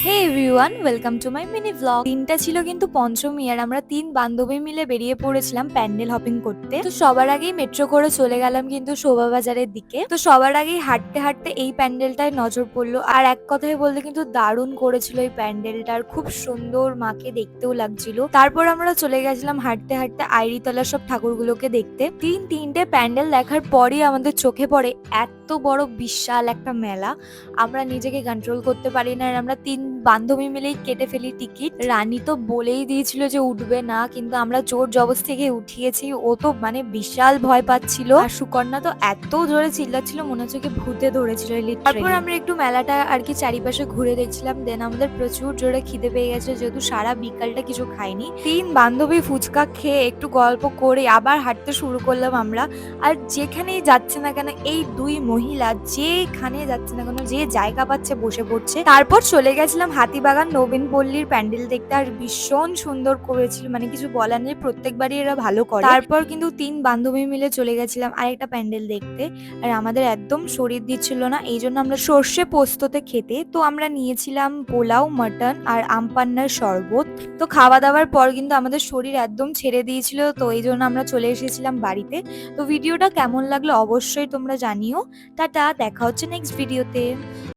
Hey everyone, welcome to my mini vlog. দিনটা ছিল কিন্তু পঞ্চমী, আর আমরা 3 বান্ধবী মিলে বেরিয়ে পড়েছিলাম প্যান্ডেল হপিং করতে। তো সবার আগেই মেট্রো করে চলে গেলাম কিন্তু শোভা বাজারের দিকে। তো সবার আগেই হাঁটতে হাঁটতে এই প্যান্ডেলটায় নজর পড়লো, আর এক কথায় বলতে কিন্তু দারুণ করেছিল এই প্যান্ডেলটা, আর খুব সুন্দর, মাকে দেখতেও লাগছিল। তারপর আমরা চলে গেছিলাম হাঁটতে হাঁটতে আইরিতলার সব ঠাকুরগুলোকে দেখতে। তিনটে প্যান্ডেল দেখার পরই আমাদের চোখে পড়ে এত বড় বিশাল একটা মেলা। আমরা নিজেকে কন্ট্রোল করতে পারি না, আর আমরা 3 বান্ধবী মিলেই কেটে ফেলি টিকিট। রানী তো বলেই দিয়েছিল যে উঠবে না, কিন্তু আমরা জোর জবরদস্তি থেকে উঠিয়েছি। ও তো মানে বিশাল ভয় পাচ্ছিল, আর সুকন্যা তো এত জোরে চিল্লাচ্ছিল মনে হচ্ছে কি ভূতে ধরেছিল লিটারালি। তারপর আমরা একটু মেলাটা আর কি চারিপাশে ঘুরে দেখছিলাম। দেন আমাদের প্রচুর জোরে খিদে পেয়ে গেছে, যেহেতু সারা বিকালটা কিছু খাইনি। 3 বান্ধবী ফুচকা খেয়ে একটু গল্প করে আবার হাঁটতে শুরু করলাম আমরা। আর যেখানেই যাচ্ছে না কেন এই 2 মহিলা যেখানে যাচ্ছে না কেন, যে জায়গা পাচ্ছে বসে পড়ছে। তারপর চলে গেছিলাম হাতিবাগান নবীন পল্লীর প্যান্ডেল দেখতে, আর ভীষণ সুন্দর করেছিল, মানে কিছু বলার নেই, প্রত্যেকবারই এরা ভালো করে। তারপর কিন্তু 3 বান্ধবী মিলে চলে গেছিলাম আরেকটা প্যান্ডেল দেখতে, আর আমাদের একদম শরীর দিচ্ছিল না, এই জন্য আমরা সর্ষে পোস্ততে খেতে। তো আমরা নিয়েছিলাম পোলাও, মাটন আর আমপান্নার শরবত। তো খাওয়া দাওয়ার পর কিন্তু আমাদের শরীর একদম ছেড়ে দিয়েছিল, তো এই জন্য আমরা চলে এসেছিলাম বাড়িতে। তো ভিডিওটা কেমন লাগলো অবশ্যই তোমরা জানিও। টাটা, দেখা হচ্ছে নেক্সট ভিডিওতে।